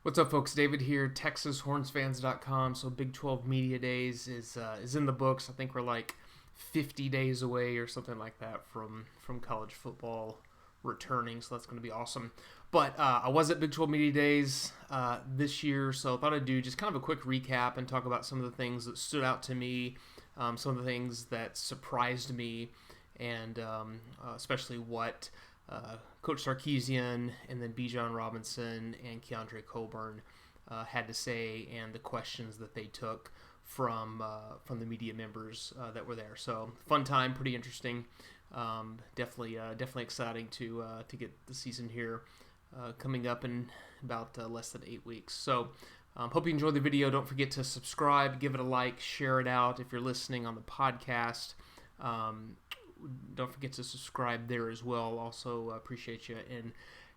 What's up, folks? David here, TexasHornsFans.com. So Big 12 Media Days is in the books. I think we're like 50 days away or something like that from college football returning, so that's going to be awesome. But I was at Big 12 Media Days this year, so I thought I'd do just kind of a quick recap and talk about some of the things that stood out to me, some of the things that surprised me, and especially what Coach Sarkisian and then Bijan Robinson and Keondre Coburn had to say, and the questions that they took from the media members that were there. So fun time, pretty interesting. Definitely exciting to get the season here coming up in about less than 8 weeks. So hope you enjoyed the video. Don't forget to subscribe, give it a like, share it out if you're listening on the podcast. Don't forget to subscribe there as well. Also appreciate you. And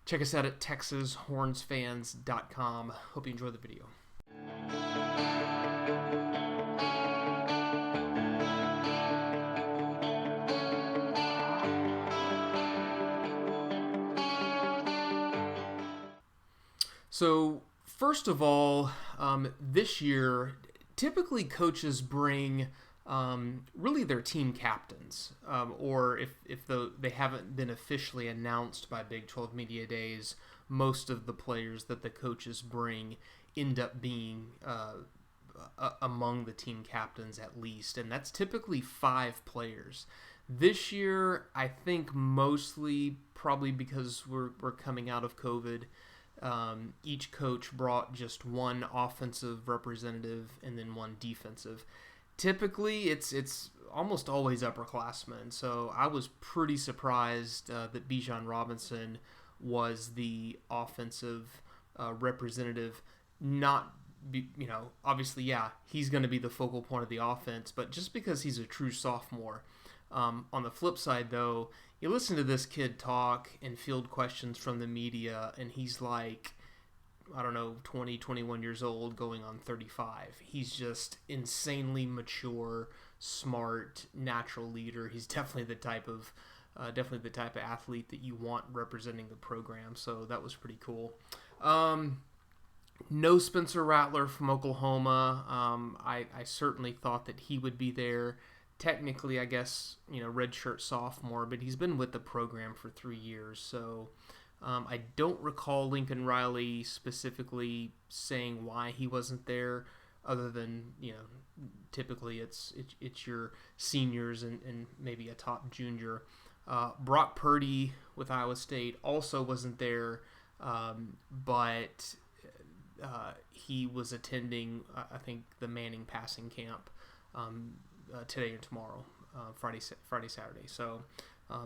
check us out at TexasHornsFans.com. Hope you enjoy the video. So first of all, this year, typically coaches bring really their team captains, or if they haven't been officially announced by Big 12 Media Days, most of the players that the coaches bring end up being among the team captains at least, and that's typically 5 players. This year, I think mostly probably because we're coming out of COVID, each coach brought just one offensive representative and then one defensive. Typically, it's almost always upperclassmen, so I was pretty surprised that Bijan Robinson was the offensive representative. Obviously, yeah, he's going to be the focal point of the offense, but just because he's a true sophomore. On the flip side, though, you listen to this kid talk and field questions from the media, and he's like, I don't know, 20, 21 years old, going on 35. He's just insanely mature, smart, natural leader. He's definitely the type of athlete that you want representing the program. So that was pretty cool. No Spencer Rattler from Oklahoma. I certainly thought that he would be there. Technically, I guess, redshirt sophomore, but he's been with the program for 3 years. So I don't recall Lincoln Riley specifically saying why he wasn't there, other than, typically it's your seniors and maybe a top junior. Brock Purdy with Iowa State also wasn't there, but he was attending, I think, the Manning passing camp today and tomorrow, Friday, Saturday. So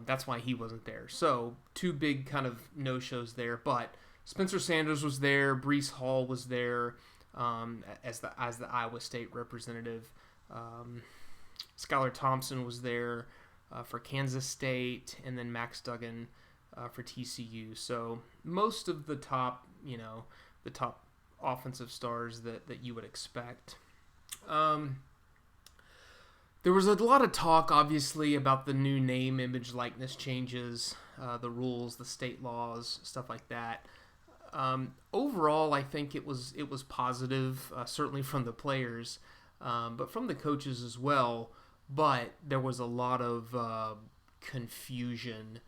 that's why he wasn't there. So 2 big kind of no-shows there. But Spencer Sanders was there. Breece Hall was there as the Iowa State representative. Skylar Thompson was there for Kansas State, and then Max Duggan for TCU. So most of the top, the top offensive stars that you would expect. There was a lot of talk, obviously, about the new name, image, likeness changes, the rules, the state laws, stuff like that. Overall, I think it was positive, certainly from the players, but from the coaches as well. But there was a lot of confusion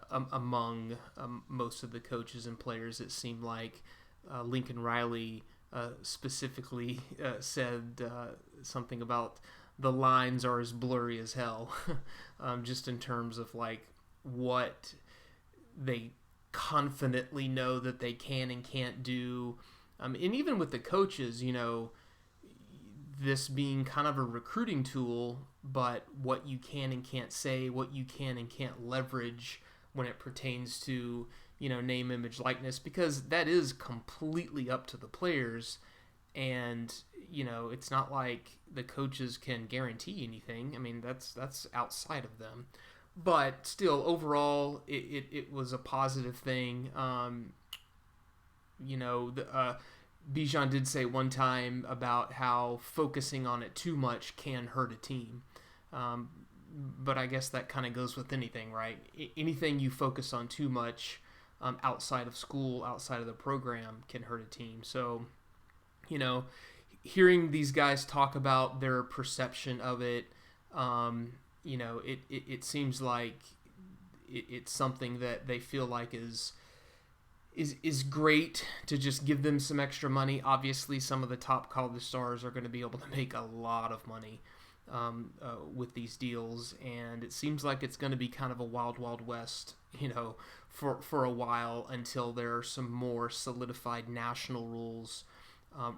among most of the coaches and players. It seemed like Lincoln Riley specifically said something about the lines are as blurry as hell, just in terms of like what they confidently know that they can and can't do. And even with the coaches, this being kind of a recruiting tool, but what you can and can't say, what you can and can't leverage when it pertains to, name, image, likeness, because that is completely up to the players. And, it's not like the coaches can guarantee anything. I mean, that's outside of them. But still, overall, it was a positive thing. Bijan did say one time about how focusing on it too much can hurt a team. But I guess that kind of goes with anything, right? Anything you focus on too much outside of school, outside of the program, can hurt a team. So, you know, hearing these guys talk about their perception of it, it seems like it's something that they feel like is great to just give them some extra money. Obviously, some of the top college stars are going to be able to make a lot of money with these deals, and it seems like it's going to be kind of a wild, wild west, for a while until there are some more solidified national rules.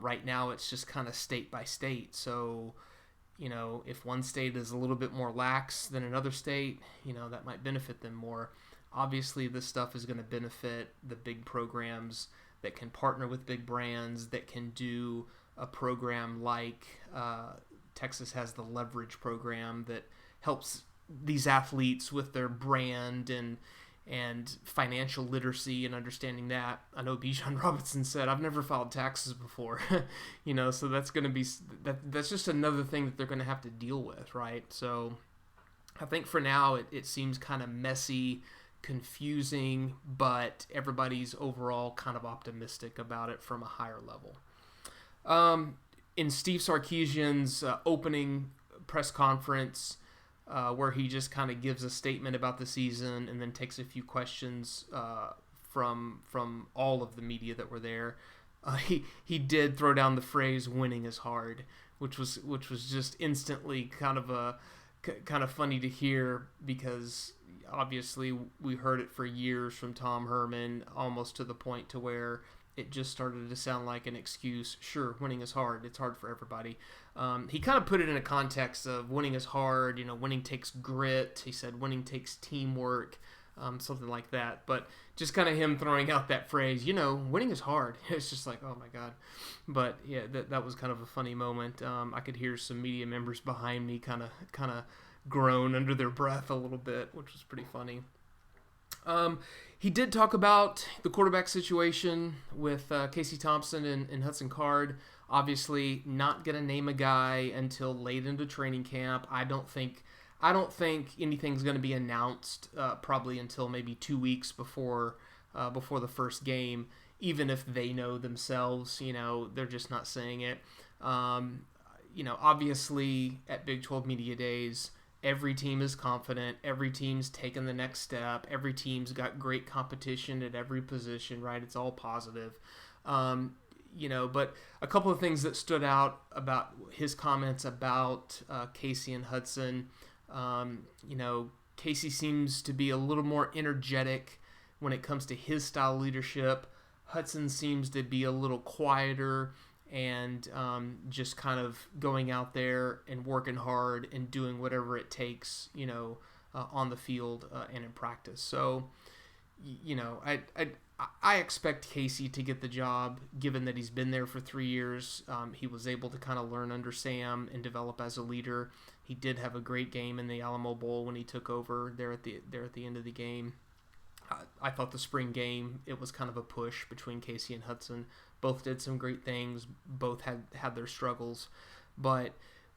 Right now, it's just kind of state by state. So, if one state is a little bit more lax than another state, that might benefit them more. Obviously, this stuff is going to benefit the big programs that can partner with big brands, that can do a program like Texas has the Leverage program that helps these athletes with their brand and financial literacy and understanding that. I know Bijan Robinson said, "I've never filed taxes before," so that's going to be that's just another thing that they're going to have to deal with, right? So I think for now it seems kind of messy, confusing, but everybody's overall kind of optimistic about it from a higher level. In Steve Sarkisian's opening press conference, where he just kind of gives a statement about the season and then takes a few questions from all of the media that were there, he did throw down the phrase "winning is hard," which was just instantly kind of funny to hear, because obviously we heard it for years from Tom Herman, almost to the point to where it just started to sound like an excuse. Sure, winning is hard. It's hard for everybody. He kind of put it in a context of winning is hard. Winning takes grit. He said winning takes teamwork, something like that. But just kind of him throwing out that phrase, winning is hard. It's just like, oh my God. But yeah, that was kind of a funny moment. I could hear some media members behind me kind of groan under their breath a little bit, which was pretty funny. He did talk about the quarterback situation with Casey Thompson and Hudson Card. Obviously, not going to name a guy until late into training camp. I don't think anything's going to be announced probably until maybe 2 weeks before the first game. Even if they know themselves, they're just not saying it. Obviously at Big 12 Media Days, every team is confident. Every team's taken the next step. Every team's got great competition at every position, right? It's all positive. But a couple of things that stood out about his comments about Casey and Hudson. Casey seems to be a little more energetic when it comes to his style of leadership. Hudson seems to be a little quieter and just kind of going out there and working hard and doing whatever it takes, on the field and in practice. So, I expect Casey to get the job, given that he's been there for 3 years. He was able to kind of learn under Sam and develop as a leader. He did have a great game in the Alamo Bowl when he took over there at the end of the game. I thought the spring game, it was kind of a push between Casey and Hudson. Both did some great things. Both had their struggles. But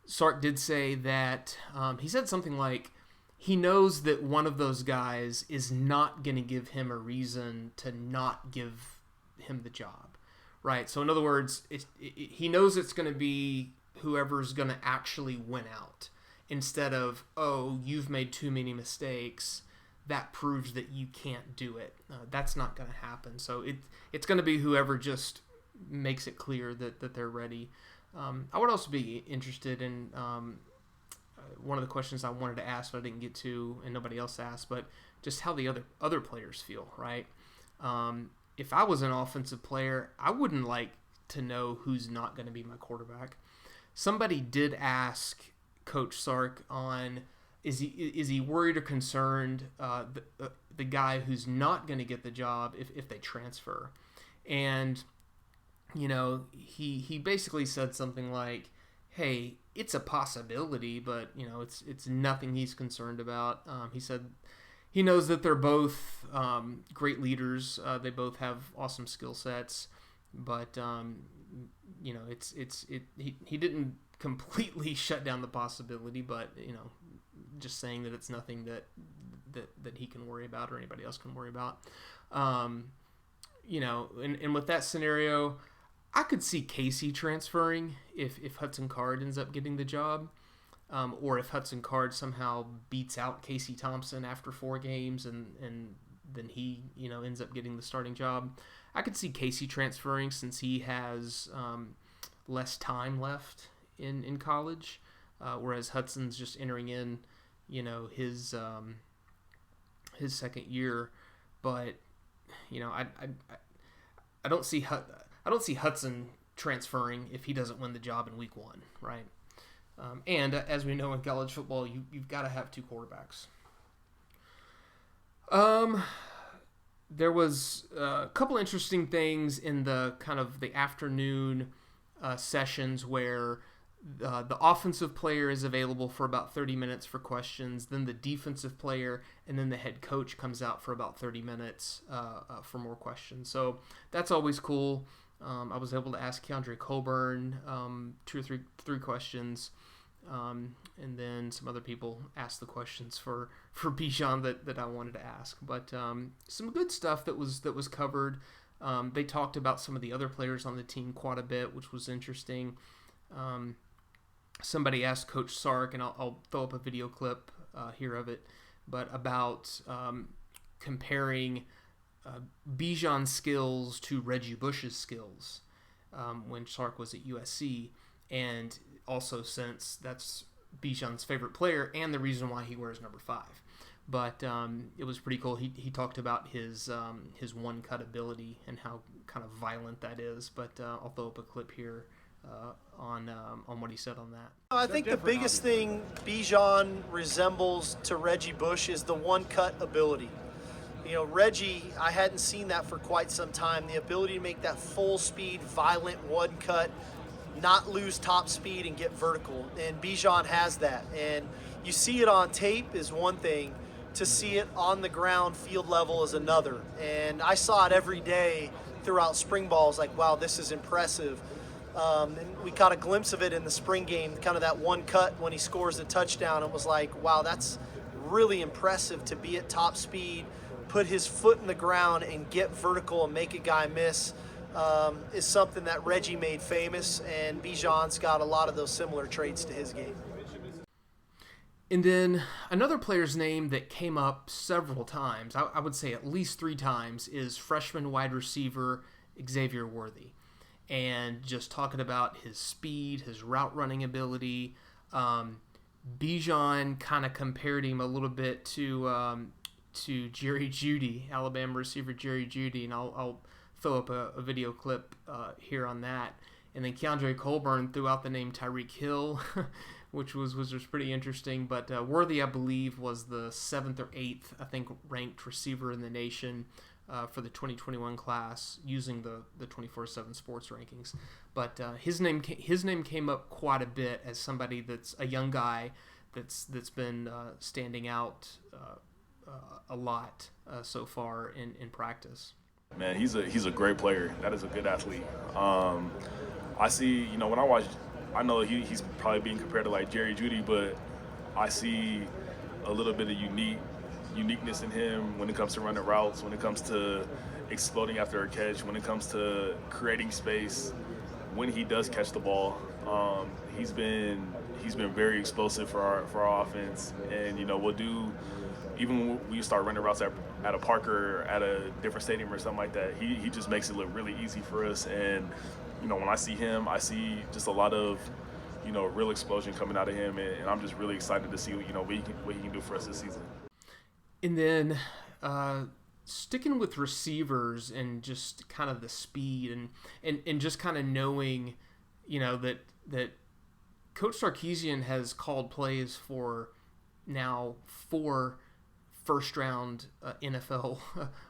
Sark did say that, he said something like, he knows that one of those guys is not going to give him a reason to not give him the job, right? So in other words, he knows it's going to be whoever's going to actually win out, instead of, oh, you've made too many mistakes, that proves that you can't do it. That's not going to happen. So it's going to be whoever just makes it clear that they're ready. I would also be interested in one of the questions I wanted to ask but I didn't get to, and nobody else asked, but just how the other players feel, right? If I was an offensive player, I wouldn't like to know who's not going to be my quarterback. Somebody did ask Coach Sark on, is he worried or concerned the guy who's not going to get the job if they transfer? And he basically said something like, hey, it's a possibility, but it's nothing he's concerned about. He said he knows that they're both great leaders. They both have awesome skill sets, but he didn't completely shut down the possibility, but just saying that it's nothing that he can worry about or anybody else can worry about. And with that scenario, I could see Casey transferring if Hudson Card ends up getting the job, or if Hudson Card somehow beats out Casey Thompson after 4 games and then he ends up getting the starting job. I could see Casey transferring since he has less time left in college, whereas Hudson's just entering in his second year. But I don't see Hudson transferring if he doesn't win the job in week 1, right? And as we know in college football, you've got to have 2 quarterbacks. There was a couple interesting things in the kind of the afternoon sessions where the offensive player is available for about 30 minutes for questions, then the defensive player, and then the head coach comes out for about 30 minutes for more questions. So that's always cool. I was able to ask Keondre Coburn 2 or 3 questions, and then some other people asked the questions for Bijan that I wanted to ask. But some good stuff that was covered. They talked about some of the other players on the team quite a bit, which was interesting. Somebody asked Coach Sark, and I'll throw up a video clip here of it, but about comparing Bijan's skills to Reggie Bush's skills when Sark was at USC, and also since that's Bijan's favorite player and the reason why he wears number 5. But it was pretty cool. He talked about his one-cut ability and how kind of violent that is. But I'll throw up a clip here on what he said on that. I think the biggest thing Bijan resembles to Reggie Bush is the one-cut ability. Reggie, I hadn't seen that for quite some time. The ability to make that full-speed, violent one-cut, not lose top speed and get vertical. And Bijan has that. And you see it on tape is one thing. To see it on the ground, field level, is another. And I saw it every day throughout spring ball. I was like, wow, this is impressive. And we caught a glimpse of it in the spring game, kind of that one cut when he scores the touchdown. It was like, wow, that's really impressive to be at top speed, put his foot in the ground and get vertical and make a guy miss. Is something that Reggie made famous, and Bijan's got a lot of those similar traits to his game. And then another player's name that came up several times, I would say at least 3 times, is freshman wide receiver Xavier Worthy. And just talking about his speed, his route running ability. Bijan kind of compared him a little bit to Jerry Jeudy, Alabama receiver Jerry Jeudy, and I'll throw up a video clip here on that. And then Keondre Coburn threw out the name Tyreek Hill, which was pretty interesting. But Worthy, I believe, was the 7th or 8th, I think, ranked receiver in the nation for the 2021 class using the 24/7 Sports rankings. But his name came up quite a bit as somebody that's a young guy that's been standing out a lot so far in practice. Man, he's a great player. That is a good athlete. I see, when I watch, I know he's probably being compared to like Jerry Jeudy, but I see a little bit of uniqueness in him when it comes to running routes, when it comes to exploding after a catch, when it comes to creating space. When he does catch the ball, he's been very explosive for our offense, and we'll do. Even when we start running routes at a park or at a different stadium or something like that, he just makes it look really easy for us. And, when I see him, I see just a lot of, real explosion coming out of him. And I'm just really excited to see, what he can do for us this season. And then sticking with receivers and just kind of the speed and just kind of knowing, that Coach Sarkisian has called plays for now 4 first-round NFL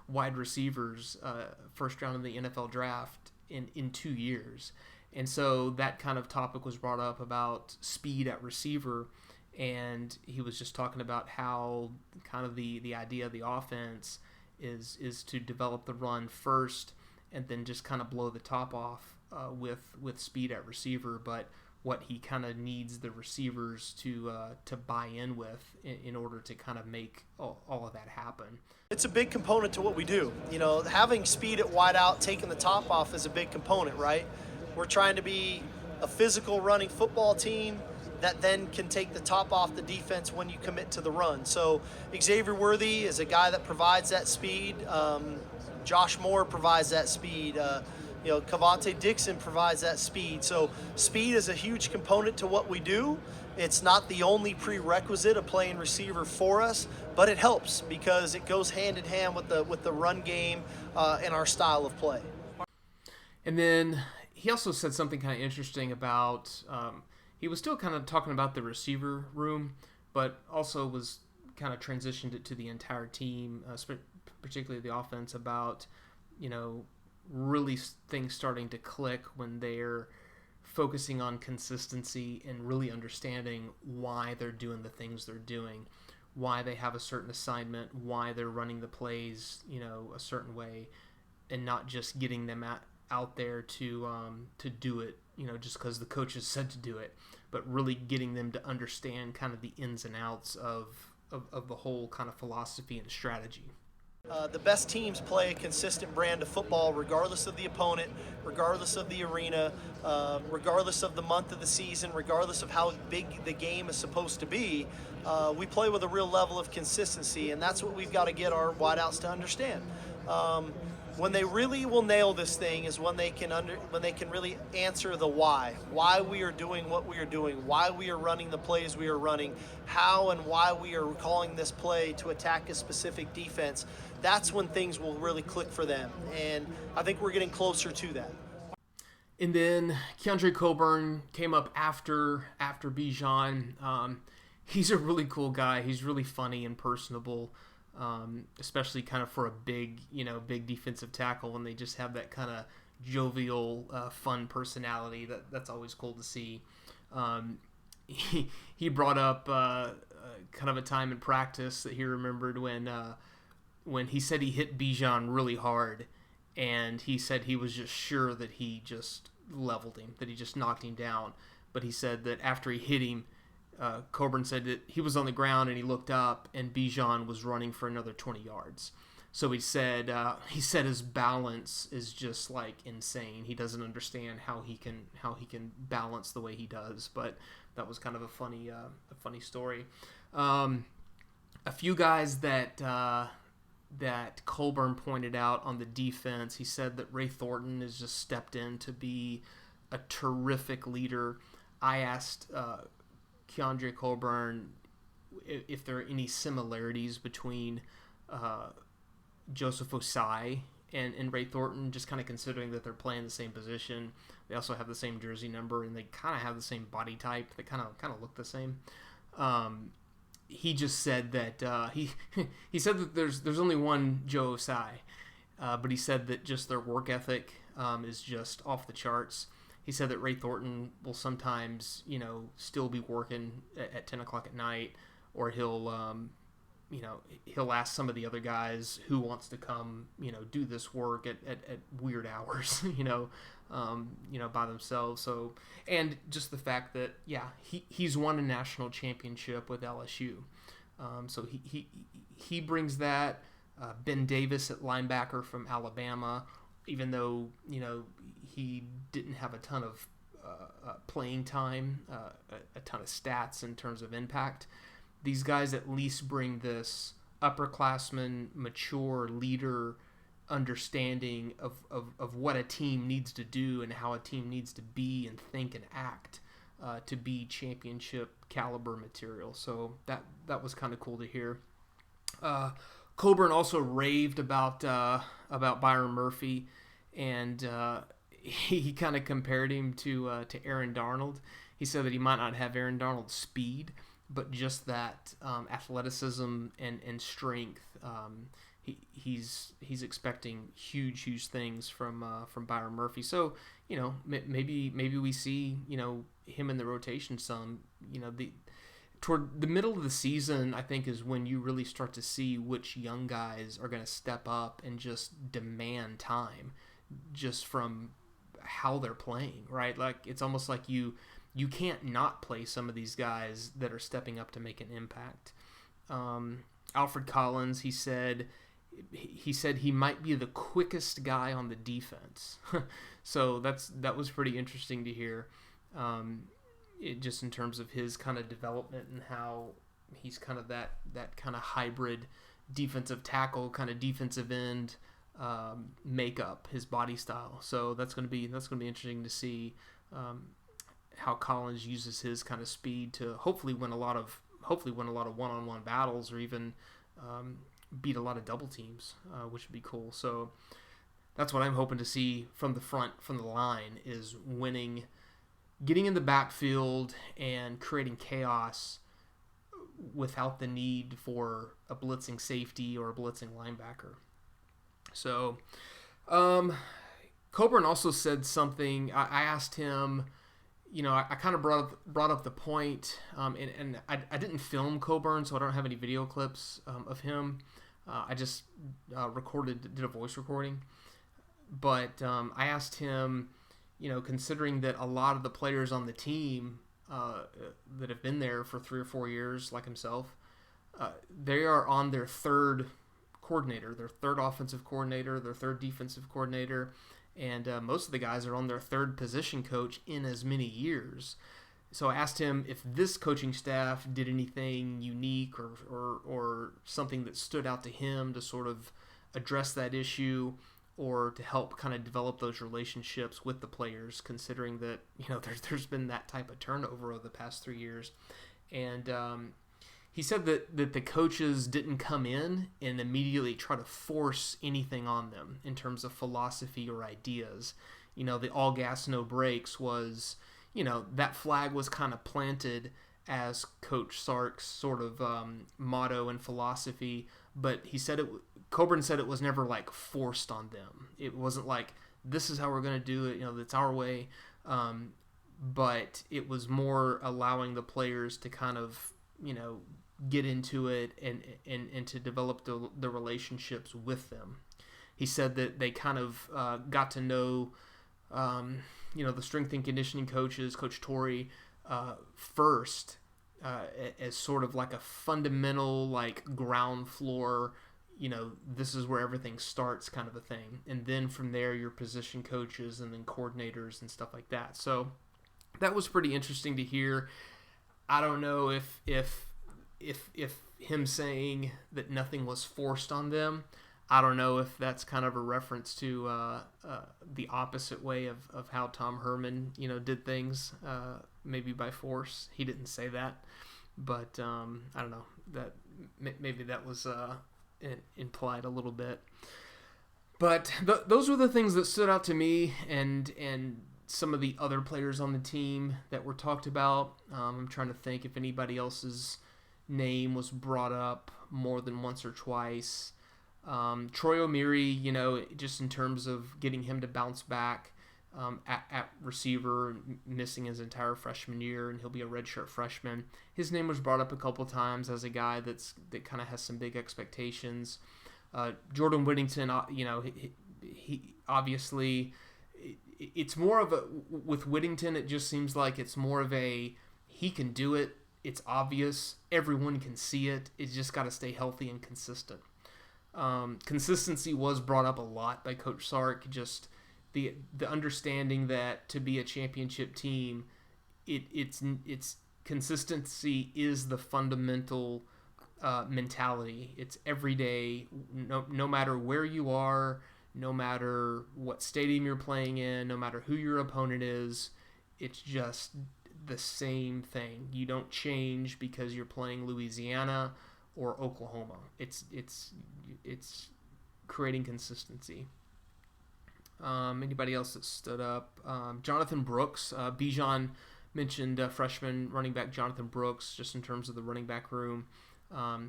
wide receivers, first round in the NFL draft in 2 years. And so that kind of topic was brought up about speed at receiver, and he was just talking about how kind of the idea of the offense is to develop the run first and then just kind of blow the top off with speed at receiver. But what he kind of needs the receivers to buy in with in order to kind of make all of that happen. It's a big component to what we do. Having speed at wideout, taking the top off is a big component, right? We're trying to be a physical running football team that then can take the top off the defense when you commit to the run. So Xavier Worthy is a guy that provides that speed. Josh Moore provides that speed. Cavante Dixon provides that speed. So speed is a huge component to what we do. It's not the only prerequisite of playing receiver for us, but it helps because it goes hand in hand with the run game and our style of play. And then he also said something kind of interesting about he was still kind of talking about the receiver room, but also was kind of transitioned it to the entire team, particularly the offense, about really things starting to click when they're focusing on consistency and really understanding why they're doing the things they're doing, why they have a certain assignment, why they're running the plays, a certain way, and not just getting them out there to do it, just because the coaches said to do it, but really getting them to understand kind of the ins and outs of the whole kind of philosophy and strategy. The best teams play a consistent brand of football regardless of the opponent, regardless of the arena, regardless of the month of the season, regardless of how big the game is supposed to be. We play with a real level of consistency, and that's what we've got to get our wideouts to understand. When they really will nail this thing is when they can really answer the why we are doing what we are doing, why we are running the plays we are running, how and why we are calling this play to attack a specific defense. That's when things will really click for them, and I think we're getting closer to that. And then Keondre Coburn came up after Bijan. He's a really cool guy. He's really funny and personable. Especially kind of for a big defensive tackle, when they just have that kind of jovial, fun personality. That's always cool to see. He brought up kind of a time in practice that he remembered when he said he hit Bijan really hard, and he said he was just sure that he just leveled him, that he just knocked him down. But he said that after he hit him, Coburn said that he was on the ground and he looked up and Bijan was running for another 20 yards. So he said his balance is just like insane. He doesn't understand how he can balance the way he does. But that was kind of a funny story. A few guys that Coburn pointed out on the defense. He said that Ray Thornton has just stepped in to be a terrific leader. I asked Keondre Coburn if there are any similarities between Joseph Osai and Ray Thornton, just kind of considering that they're playing the same position. They also have the same jersey number, and they kind of have the same body type. They kind of look the same. He just said that he said that there's only one Joe Osai, but he said that just their work ethic is just off the charts. He said that Ray Thornton will sometimes, still be working at 10 o'clock at night, or he'll ask some of the other guys who wants to come, do this work at weird hours, by themselves. So, and just the fact that, he's won a national championship with LSU. So he brings that. Ben Davis at linebacker from Alabama, even though, he didn't have a ton of playing time, a ton of stats in terms of impact. These guys at least bring this upperclassman, mature leader understanding of what a team needs to do and how a team needs to be and think and act to be championship caliber material. So that was kind of cool to hear. Coburn also raved about Byron Murphy, and he kind of compared him to Aaron Darnold. He said that he might not have Aaron Darnold's speed, but just that athleticism and strength. He's expecting huge things from Byron Murphy. So maybe we see him in the rotation some. Toward the middle of the season, I think, is when you really start to see which young guys are going to step up and just demand time, just from how they're playing, right? Like, it's almost like you you can't not play some of these guys that are stepping up to make an impact. Alfred Collins, he said he might be the quickest guy on the defense. So that was pretty interesting to hear, just in terms of his kind of development and how he's kind of that kind of hybrid defensive tackle, kind of defensive end makeup, his body style. So that's going to be interesting to see how Collins uses his kind of speed to hopefully win a lot of one-on-one battles, or even beat a lot of double teams, which would be cool. So that's what I'm hoping to see from the front, from the line, is winning, getting in the backfield and creating chaos without the need for a blitzing safety or a blitzing linebacker. So Coburn also said something. I asked him, I kind of brought up the point, and I didn't film Coburn, so I don't have any video clips of him. I just did a voice recording. But I asked him, considering that a lot of the players on the team that have been there for 3 or 4 years, like himself, they are on their third coordinator, their third offensive coordinator, their third defensive coordinator, and most of the guys are on their third position coach in as many years. So I asked him if this coaching staff did anything unique or something that stood out to him to sort of address that issue, or to help kind of develop those relationships with the players, considering that there's been that type of turnover over the past 3 years. And he said that the coaches didn't come in and immediately try to force anything on them in terms of philosophy or ideas. The all gas, no brakes was, that flag was kind of planted as Coach Sark's sort of motto and philosophy, but Coburn said it was never like forced on them. It wasn't like, this is how we're going to do it, it's our way. But it was more allowing the players to kind of, get into it and to develop the relationships with them. He said that they kind of got to know, the strength and conditioning coaches, Coach Torrey, first, as sort of like a fundamental, like ground floor, this is where everything starts kind of a thing. And then from there, your position coaches and then coordinators and stuff like that. So that was pretty interesting to hear. I don't know if him saying that nothing was forced on them, I don't know if that's kind of a reference to the opposite way of how Tom Herman, did things, maybe by force. He didn't say that, but I don't know, that maybe that was implied a little bit. But those were the things that stood out to me, and some of the other players on the team that were talked about. I'm trying to think if anybody else's name was brought up more than once or twice. Troy O'Meary, just in terms of getting him to bounce back at receiver, missing his entire freshman year, and he'll be a redshirt freshman. His name was brought up a couple times as a guy that kind of has some big expectations. Jordan Whittington, he obviously, it's more of a, with Whittington, it just seems like it's more of a, he can do it. It's obvious. Everyone can see it. It's just got to stay healthy and consistent. Consistency was brought up a lot by Coach Sark. Just the understanding that to be a championship team, it's consistency is the fundamental mentality. It's every day, no matter where you are, no matter what stadium you're playing in, no matter who your opponent is. It's just the same thing. You don't change because you're playing Louisiana or Oklahoma. It's creating consistency. Anybody else that stood up? Jonathan Brooks. Bijan mentioned freshman running back Jonathan Brooks, just in terms of the running back room.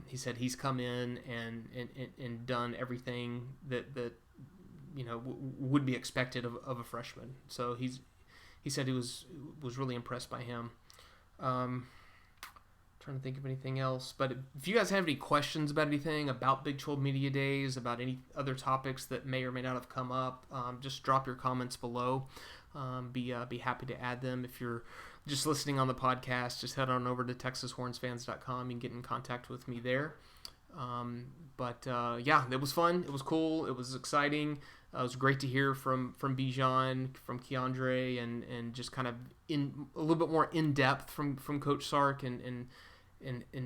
He said he's come in and done everything that would be expected of a freshman. So he said he was really impressed by him. Trying to think of anything else, but if you guys have any questions about anything about Big 12 Media Days, about any other topics that may or may not have come up, just drop your comments below. be happy to add them. If you're just listening on the podcast, just head on over to TexasHornsFans.com and get in contact with me there. Yeah, it was fun. It was cool. It was exciting. It was great to hear from Bijan, from Keondre, and just kind of in a little bit more in depth from Coach Sark and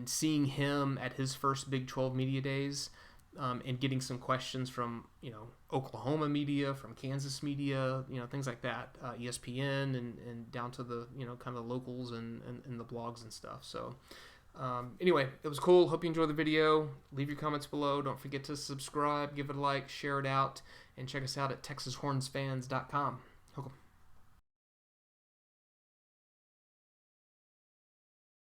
seeing him at his first Big 12 media days, and getting some questions from Oklahoma media, from Kansas media, things like that, ESPN and down to the kind of the locals and the blogs and stuff. So. Anyway, it was cool. Hope you enjoyed the video. Leave your comments below. Don't forget to subscribe, give it a like, share it out, and check us out at TexasHornsFans.com.